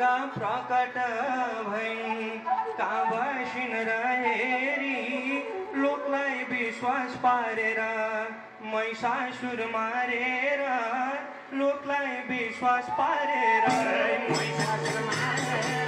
दुर्गा प्रकट भई काबसिन रहेरी लोकलाई विश्वास पारेर महिषासुर मारेर लोकलाई विश्वास पारेर महिषासुर मारेर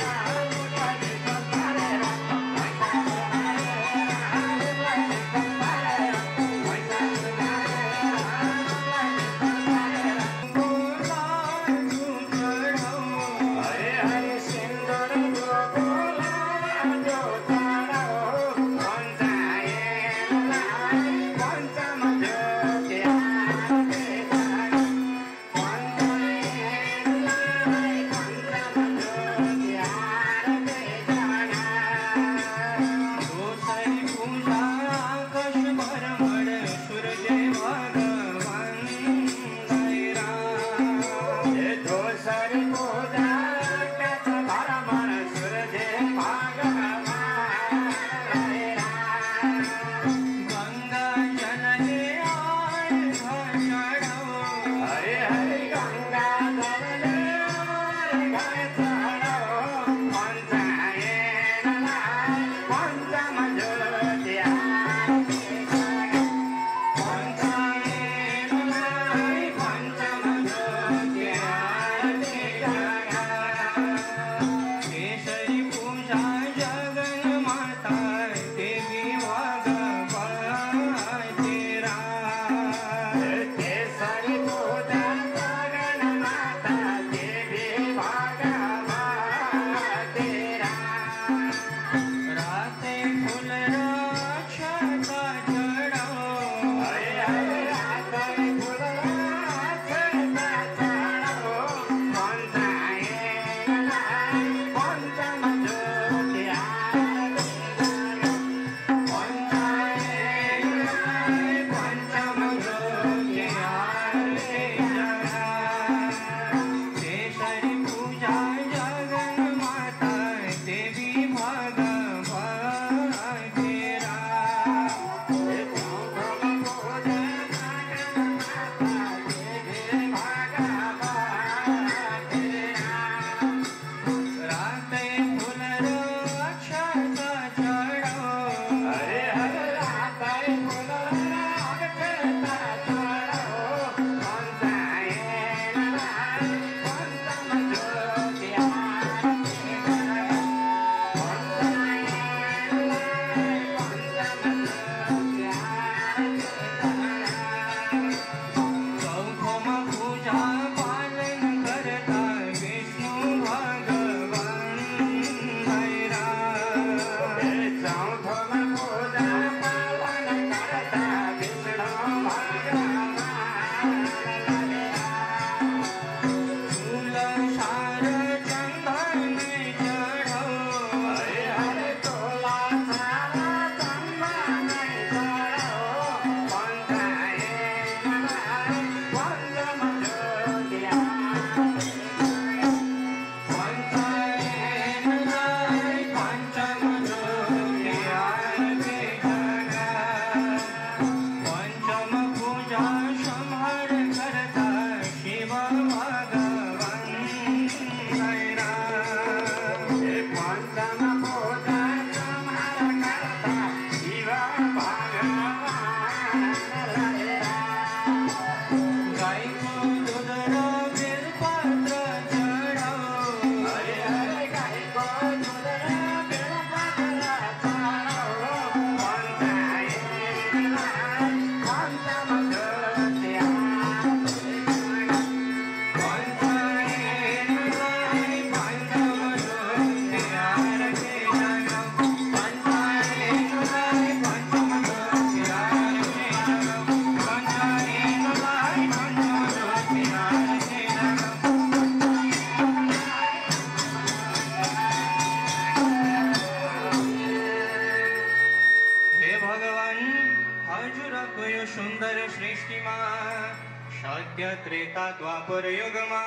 त्रेता द्वापर युगमा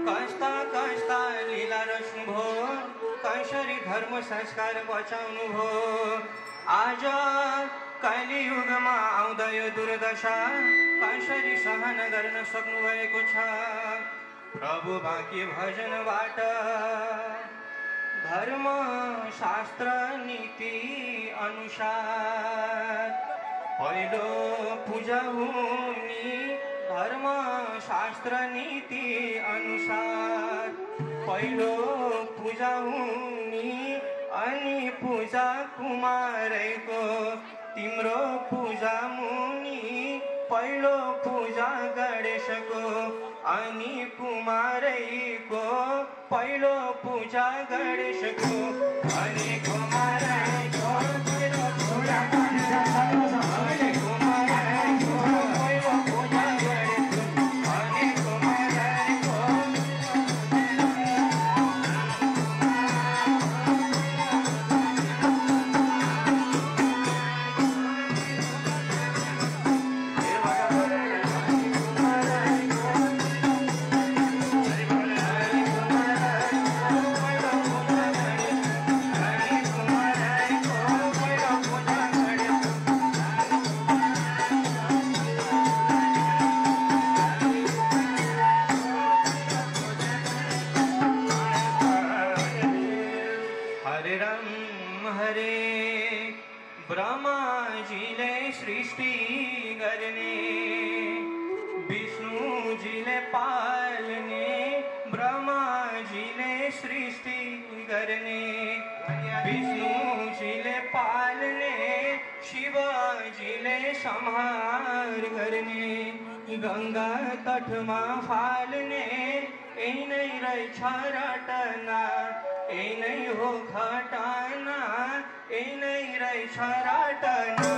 कस्ता कस्ता लीला रच्नु भो कसरी धर्म संस्कार बचाउनु भो आज कलियुगमा आउँदा यो दुर्दशा कसरी सहन गर्न सक्नु भएको छ प्रभु बाँकी भजनबाट धर्म शास्त्र नीति अनुसार पहिलो पूजा हुने धर्म शास्त्र नीति अनुसार पहिलो पूजा हुने अनि पूजा कुमारैको तिम्रो पूजा मुनि पहिलो पूजा गणेशको अनि कुमारैको पहिलो पूजा गणेशको अनि कुमारैको पहिलो पूजा गणेशको अनि कुमारैको पहिलो पूजा गणेशको अनि कुमारैको ब्रह्माजीले सृष्टि गर्ने विष्णुजीले पाल्ने ब्रह्माजीले सृष्टि गर्ने विष्णुजीले पाल्ने शिवजीले संहार गर्ने गंगा तटमा फाल्ने यही नै रहेछ रटना यही नै हो खटाना यही नै रहेछ रटना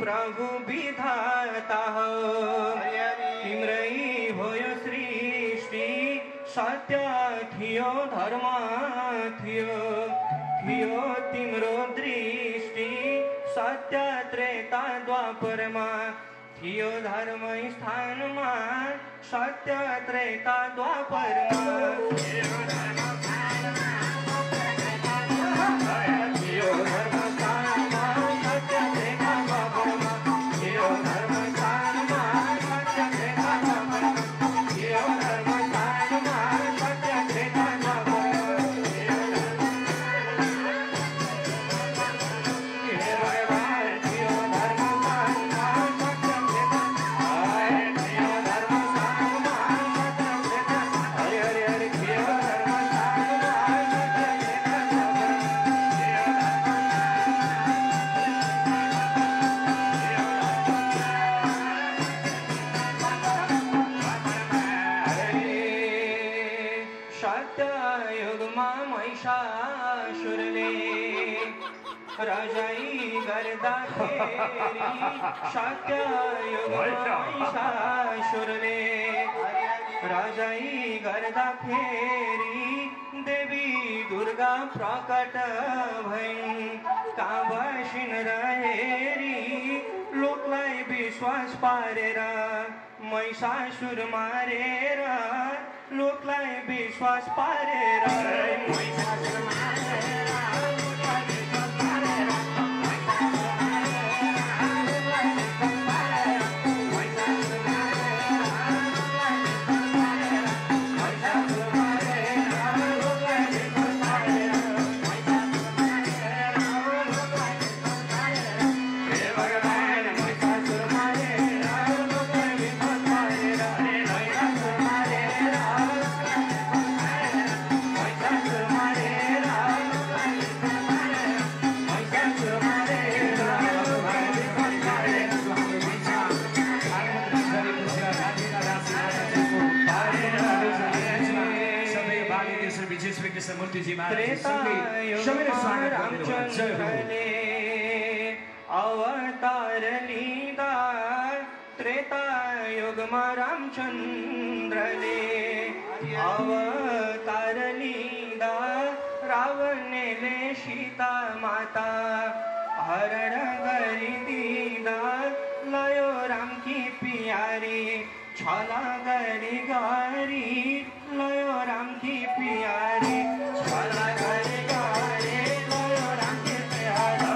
प्रभु विधाता हो तिम्रै हो यो सृष्टि सत्य थियो धर्म थियो थियो तिम्रो दृष्टि सत्य त्रेता द्वापरमा थियो धर्म स्थानमा सत्य त्रेता द्वापरमा राजाई गर्दा फेरि सत्य महिषासुरले राजाई गर्दा फेरि देवी दुर्गा प्रकट भइन् कहाँ बसिन् र हेरी लोकलाई विश्वास पारेर महिषासुर मारेर लोकलाई विश्वास पारेर मूर्तिजी महाराजसँगै सबैले स्वागत गर्नुभयो। जय हो। अवतार लीदा त्रेता युगमा रामचन्द्रले अवतार लीदा रावणले सीता माता हरण गरिदिँदा लयो रामकी प्यारी छला गरी गरी लयो रामकी प्यारी छला गरी गरी लयो रामकी प्यारी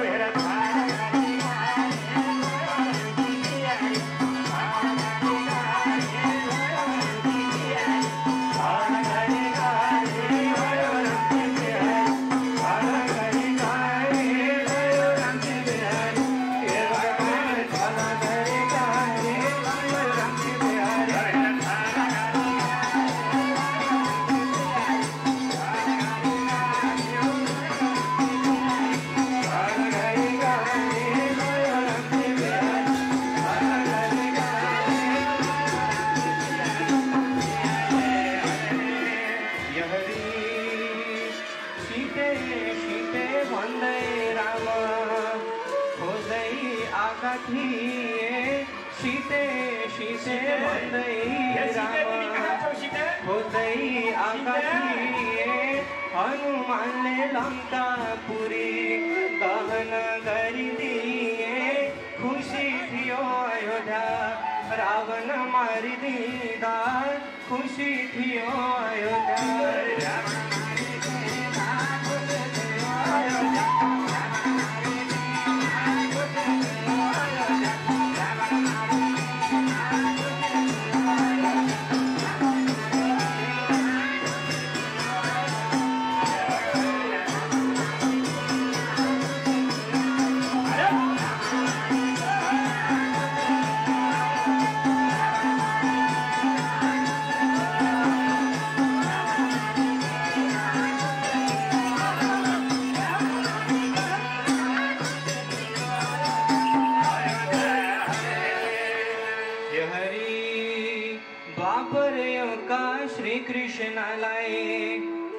हनुमानले लङ्कापुरी दहन गरिदिए खुसी थियो अयोध्या रावण मारिदिँदा खुसी थियो अयोध्या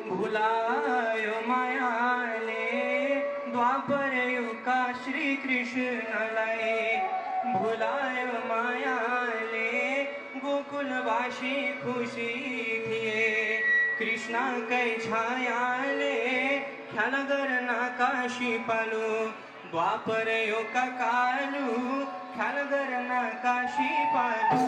भुलायो मायाले द्वापर युगका श्री कृष्णलाई भुलायो मायाले गोकुलवासी खुसी थिए कृष्णकै छायाले ख्याल गर्न काशी पालु द्वापर युगका कालु ख्याल गर्न काशी पालु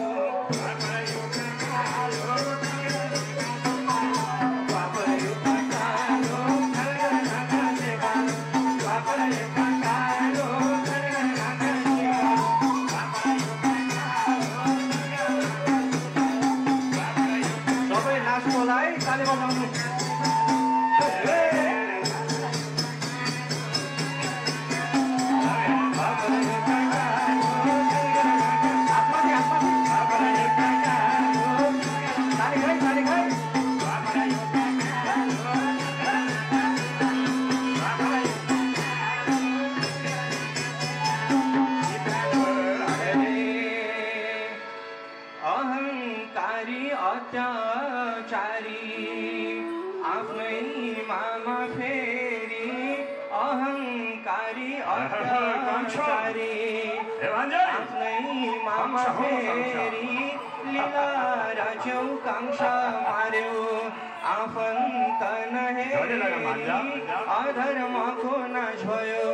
अधर्मको नाश भयो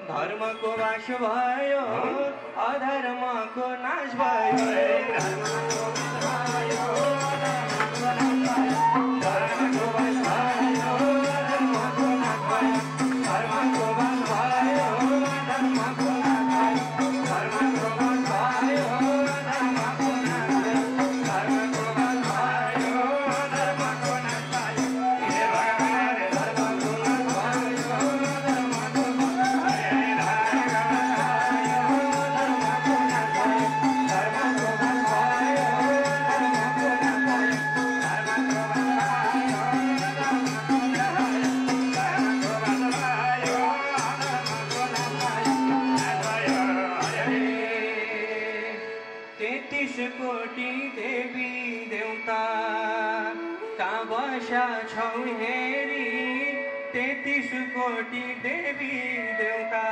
धर्मको वास भयो अधर्मको नाश भयो बस्या छौ हेरी 33 कोटी देवी देवता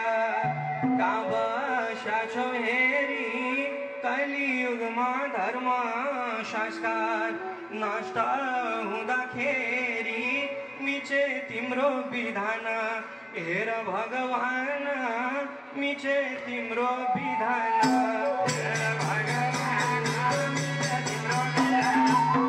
कहाँ बस्या छौ हेरी कलियुगमा धर्म संस्कार नष्ट हुँदाखेरि मिचे तिम्रो विधान हेर भगवान मिचे तिम्रो विधान हेर भगवान मिचे तिम्रो विधान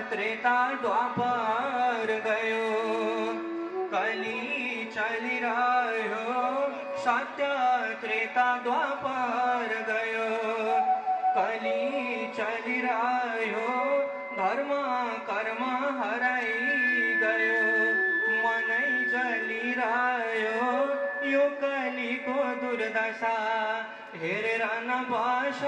त्रेता द्वापर गयो कली चलिरह्यो सत्य त्रेता द्वापर गयो कली चलिरह्यो धर्म कर्म हराइ गयो मनै जलिरह्यो यो कलीको दुर्दशा हेरेर नबस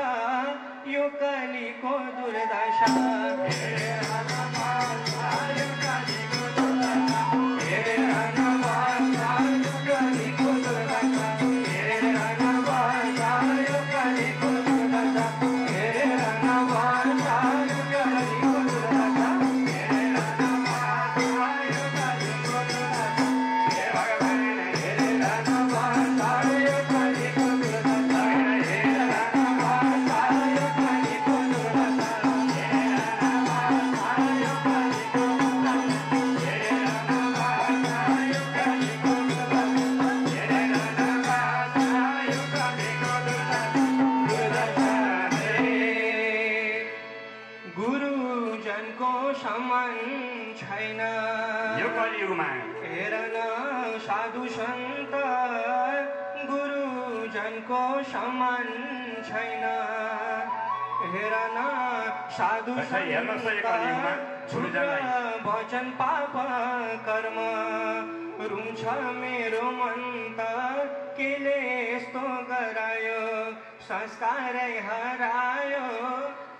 यो कलीको दुर्दशा हेरेर नबस यो कलीको दुर्दशा हेरेर नबस यो कलीको दुर्दशा हेरेर नबस यो कलीको दुर्दशा हेरेर नबस यो कलीको दुर्दशा हेरेर नबस यो कलीको दुर्दशा हे भगवान हेरेर नबस यो कलीको दुर्दशा समान छैन यो कलियुगमा हेर न साधु सन्त गुरुजनको समान छैन हेर न साधु सन्त वचन पाप कर्म रुन्छ मेरो मन त केले यस्तो गरायो संस्कारै हरायो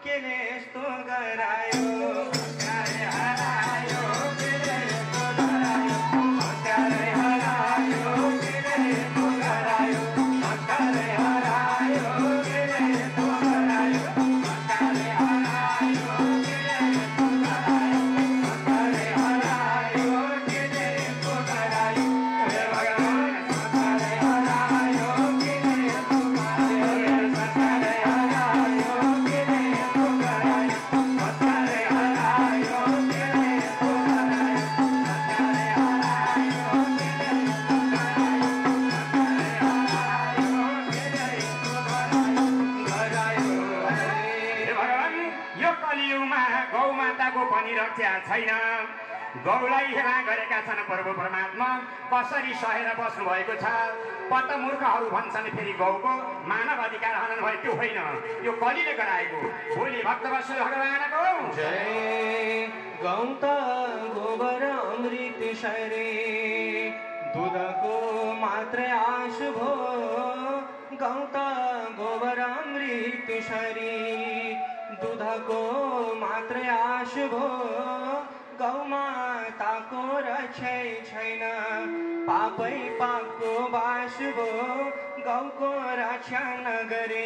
केले यस्तो गरायो संस्कारै हरायो केले यस्तो गरायो संस्कारै हरायो केले यस्तो गरायो संस्कारै हरायो केले यस्तो गरायो संस्कारै हरायो केले यस्तो गरायो संस्कारै हरायो केले यस्तो गरायो हे भगवान संस्कारै हरायो केले यस्तो गरायो संस्कारै हरायो केले यस्तो गरायो संस्कारै हरायो केले यस्तो गरायो संस्कारै हरायो केले यस्तो गरायो हे भगवान यो कलियुगमा गौ माताको पनि रक्षा छैन गौलाई हेला गरेका छन् प्रभु परमात्मा कसरी सहेर बस्नु भएको छ पत्त मूर्खहरू भन्छन् फेरि गौको मानव अधिकार हनन भयो त्यो होइन यो कलिले गराएको भोलि भक्तवत्सल भगवानको जय गौ त गोबर अमृत शरे दुधको मात्रै आश भो गौ त गोबर अमृत शरी दुधको मात्रै आश भो गौ माताको रक्षै छैन पापै पापको बास भो गौको रक्षा नगरे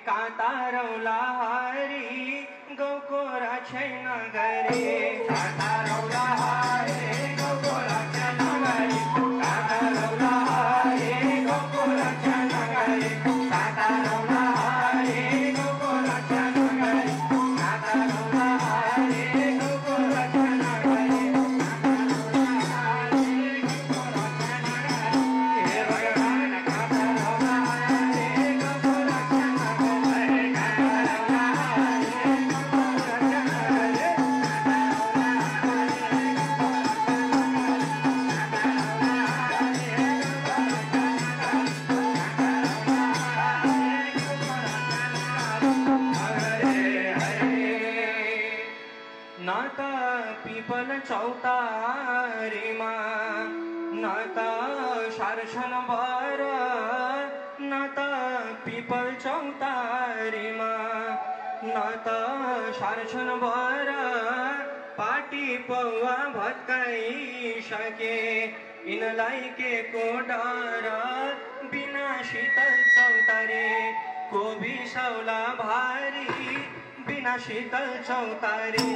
काँटा रौला हरी गौको रक्षा नगरे काँटा रौला हरे गौको रक्षा नगरे काँटा रौला हरे गौको रक्षा नगरे काँटा रौला हरे गौको रक्षा नगरे काँटा रौला हरे गौको रक्षा नगरे हे भगवान काँटा रौला हरे गौको रक्षा नगरे काँटा रौला हरे गौको रक्षा नगरे त सार्छन् बर न त पिपल चौतारीमा न त सार्छन् बर पाटी पौवा भत्काइसके यिनलाई के को डर बिना शीतल चौतारी को बिसौला भारी बिना शीतल चौतारी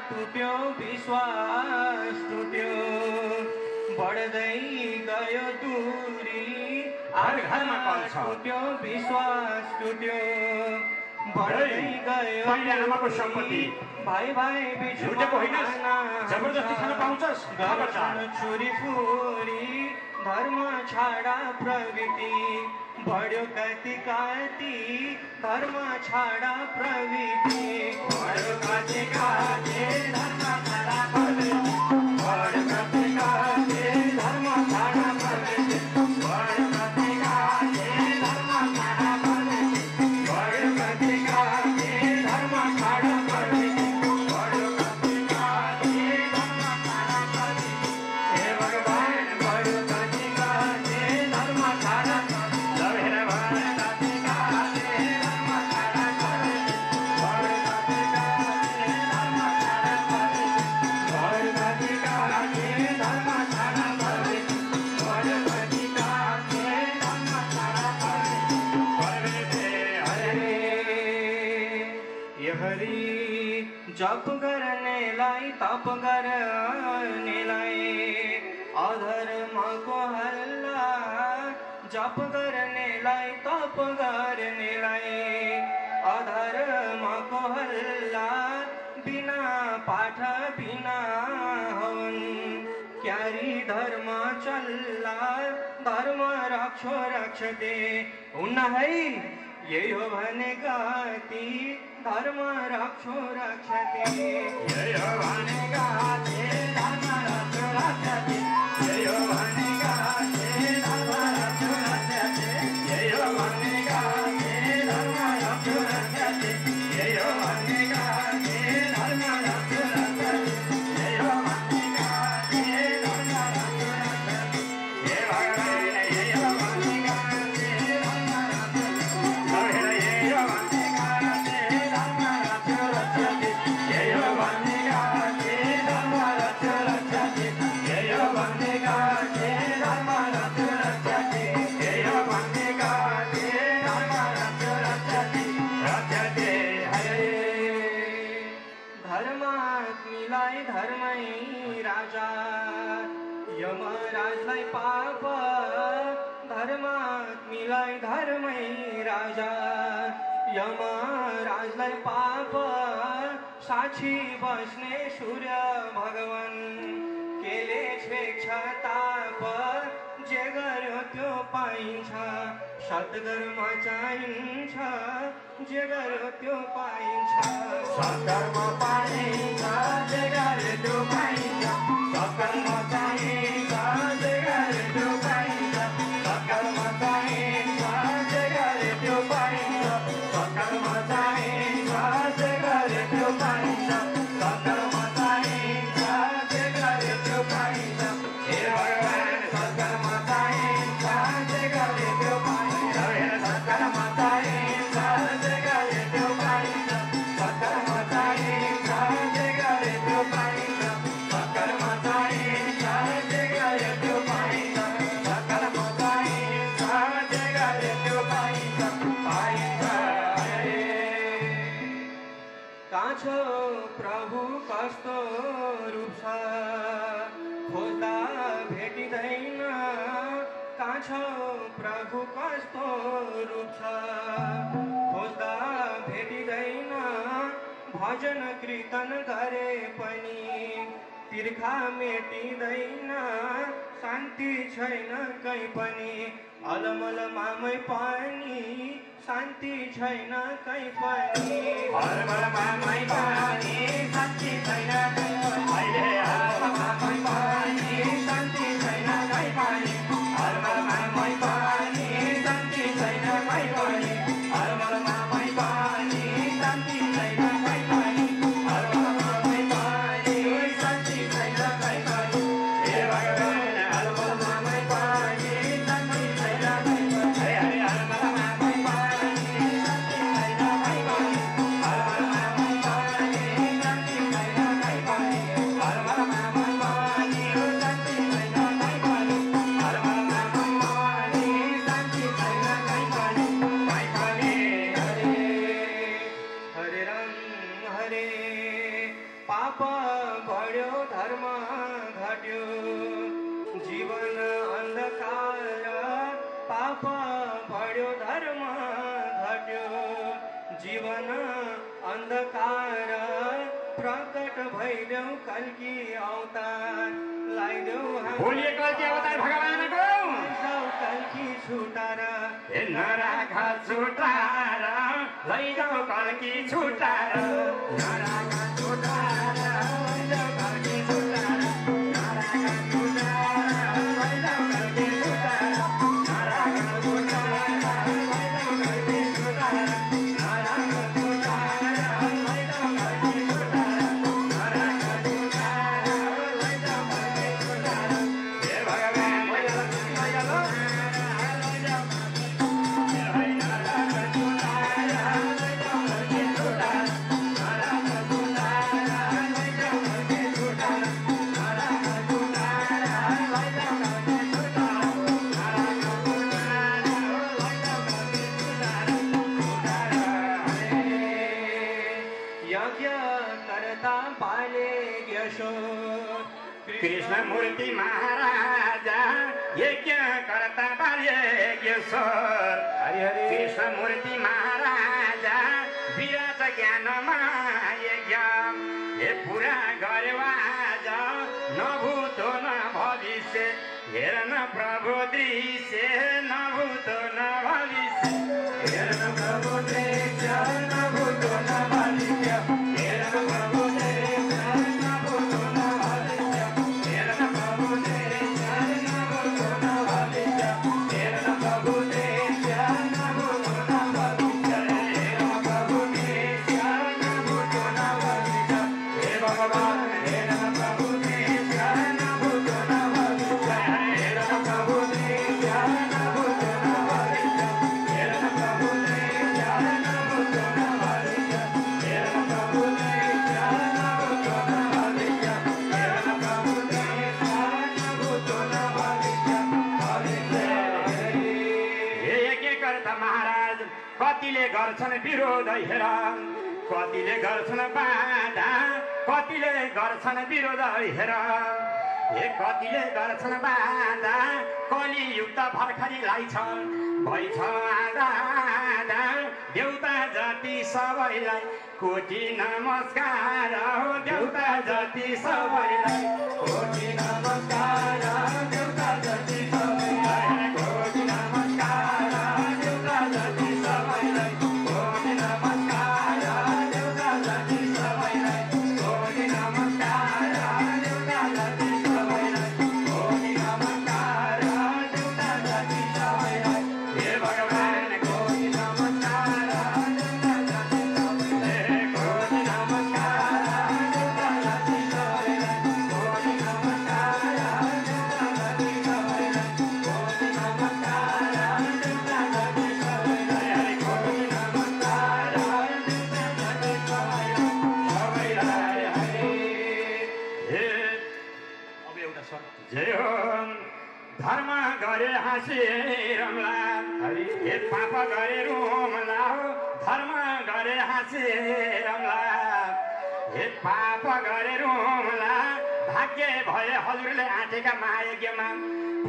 टुट्यो विश्वास टुट्यो बढ्दै गयो दूरी घरमा कल छ टुट्यो विश्वास टुट्यो बढ्दै गयो पहिले आमाको सम्पत्ति भाइ भाइ बिच लुटेको हैनस् जबरजस्ती खान पाउँछस् खबरदार छुरी फुरी धर्म छाडा प्रवृत्ति बढ्यो कति कति धर्म छाडा प्रवृत्ति बढ्यो कति कति धर्म छाडा प्रवृत्ति बढ्यो कति कति धर्म छाडा प्रवृत्ति बढ्यो कति कति धर्म छाडा प्रवृत्ति बढ्यो कति कति धर्म छाडा प्रवृत्ति बढ्यो कति कति धर्म छाडा प्रवृत्ति हे भगवान बढ्यो कति कति धर्म छाडा जप गर्नेलाई तप गर्नेलाई अधर्मको हल्ला जप गर्नेलाई तप गर्नेलाई अधर्मको हल्ला बिना पाठ बिना हवन क्यारी धर्म चल्ला धर्म रक्षो रक्षते हुन्न है यही हो भने गति धर्म रक्षो रक्षते यही हो भने गति धर्म रक्षो रक्षते यही हो भने गति धर्म रक्षो रक्षते यही हो भने गति धर्म रक्षो रक्षते यही हो भने गति धर्म रक्षो रक्षते यही हो भने गति धर्म रक्षो रक्षते हे भगवान यही हो भने गति धर्म रक्षो धर्मात्मीलाई धर्मै राजा यमराजलाई पाप धर्मात्मीलाई धर्मै राजा यमराजलाई पाप साक्षी बस्ने सूर्य भगवान केले छेक्छ ताप जे गर्यो त्यो पाइन्छ सत्कर्म चाहिन्छ जे गर्यो त्यो पाइन्छ सत्कर्म पाइन्छ जे गर्यो त्यो पाइन्छ सत्कर्म चाहिन्छ जे गर्यो त्यो पाइन्छ सत्कर्म चाहिन्छ जे गर्यो त्यो पाइन्छ सत्कर्म चाहिन्छ जे गर्यो त्यो पाइन्छ सत्कर्म चाहिन्छ जे गर्यो त्यो पाइन्छ हे भगवान सत्कर्म चाहिन्छ जे गर्यो त्यो पाइन्छ सत्कर्म चाहिन्छ जे गर्यो त्यो पाइन्छ सत्कर्म चाहिन्छ जे गर्यो त्यो पाइन्छ सत्कर्म चाहिन्छ जे गर्यो त्यो पाइन्छ सत्कर्म चाहिन्छ जे गर्यो त्यो पाइन्छ काछो प्रभु कस्तो रूप छ खोज्दा भेटिँदैन छ प्रभु कस्तो रूप छ खोज्दा भेटिँदैन भजन कीर्तन गरे पनि तिर्खा मेटिँदैन शान्ति छैन कहीँ पनि अलमल मामै पनि शान्ति छैन कहीँ पनि अलमल मामै पनि शान्ति छैन कहीँ पनि अहिले अलमल मामै पनि शान्ति छैन कहीँ पनि अलमल मामै पनि शान्ति छैन कहीँ पनि अलमल मामै पनि शान्ति छैन कहीँ पनि अलमल मामै पनि शान्ति छैन कहीँ पनि हे भगवान अलमल मामै पनि शान्ति छैन कहीँ पनि हरे हरे अलमल मामै पनि शान्ति छैन कहीँ पनि अलमल मामै पनि शान्ति छैन कहीँ पनि अलमल मामै पनि शान्ति छैन कहीँ पनि अलमल मामै पनि शान्ति छैन कहीँ पनि हरे राम हरे पाप बढ्यो धर्म घट्यो जीवन अन्धकार पाप बढ्यो धर्म घट्यो जीवन अन्धकार प्रकट भइदेऊ कल्की अवतार लगाइदेऊ बोलिए कल्की अवतार भगवानको कल्की छुटारा हे नराख छुटार लैजाऊ कल्की छुटार नराख छुटार लैजाऊ कल्की छुटार नराख छुटार लैजाऊ कल्की छुटार नराख छुटार लैजाऊ कल्की छुटार नराख छुटार लैजाऊ कल्की छुटार नराख छुटार लैजाऊ कल्की छुटार हे भगवान यज्ञ करता पाले यशो कृष्ण मूर्ति महाराजा यज्ञ करता बाल्येश्वर हरि हरि कृष्ण मूर्ति महाराजा विराट ज्ञानमा यज्ञ हे पुरा गर्यो आज न भूतो न भविष्य हेर न प्रभु दृश्य न भूतो न भविष्य हेर न प्रभु दृश्य न भूतो न भविष्य हेर न प्रभु दृश्य न भूतो न भविष्य हेर न प्रभु दृश्य न भूतो न भविष्य हेर न प्रभु दृश्य न भूतो न भविष्य हेर न प्रभु दृश्य न भूतो न भविष्य हे भगवान हेर न प्रभु दृश्य न भूतो न भविष्य हेर न प्रभु दृश्य न भूतो न भविष्य हेर न प्रभु दृश्य न भूतो न भविष्य हेर न प्रभु दृश्य न भूतो न भविष्य हेर न प्रभु दृश्य न भूतो न भविष्य हे यज्ञकर्ता महाराज कतिले गर्छन् विरोध हेर कतिले गर्छन् बाधा कतिले गर्छन् विरोध हेर हे कतिले गर्छन् बाधा कलियुक्त भर्खरीलाई छ भइछ आधा आधा देउता जाति सबैलाई कोटी नमस्कार हो देउता जाति सबैलाई कोटी नमस्कार देउता जाति सबैलाई कोटी नमस्कार देउता जाति सबैलाई कोटी नमस्कार देउता जाति सबैलाई कोटी नमस्कार देउता जाति सबैलाई कोटी नमस्कार देउता जाति सबैलाई हे भगवान कोटी नमस्कार देउता जाति सबैलाई कोटी नमस्कार देउता जाति सबैलाई कोटी नमस्कार देउता जाति सबैलाई कोटी नमस्कार देउता जाति सबैलाई हरि कोटी नमस्कार देउता जाति सबैलाई हरि हे अब एउटा स्वर जय हो धर्म गरे हाँसी रमला हरि हे पाप गरे रोमला हो धर्म गरे हाँसी रमला हे पाप गरे रोमला भाग्य भाग्य भए हजुरले आँटेका महायज्ञमा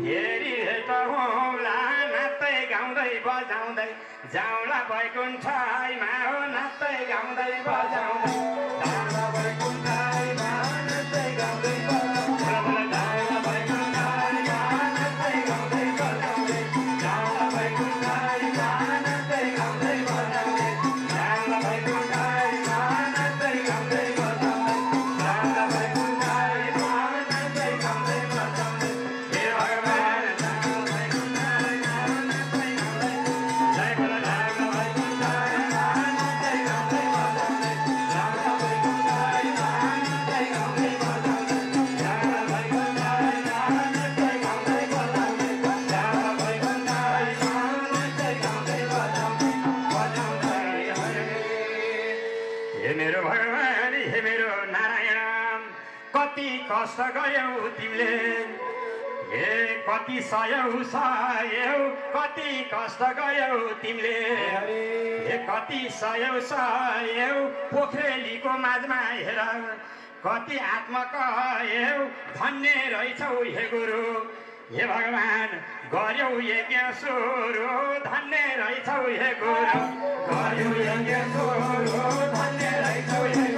फेरि भेट होला नाच्दै गाउँदै बजाउँदै जाउँला वैकुण्ठमा हो नाच्दै गाउँदै बजाउँदै जाउँला वैकुण्ठमा नाच्दै गाउँदै बजाउँदै जाउँला वैकुण्ठमा नाच्दै गाउँदै बजाउँदै जाउँला वैकुण्ठमा नाच्दै गाउँदै बजाउँदै जाउँला वैकुण्ठमा नाच्दै गाउँदै बजाउँदै जाउँला वैकुण्ठमा नाच्दै गाउँदै बजाउँदै हे भगवान कति कष्ट गयौ तिमीले हे कति सयौ कति कष्ट गयौ तिमीले हे कति सयौ पोखरेलीको माझमा हेर कति आत्मकयौ धन्य रहेछौ हे गुरु हे भगवान गर्यौ यज्ञ सुरु धन्य रहेछौ हे गुरु गर्यौ यज्ञ सुरु धन्य रहेछौ हे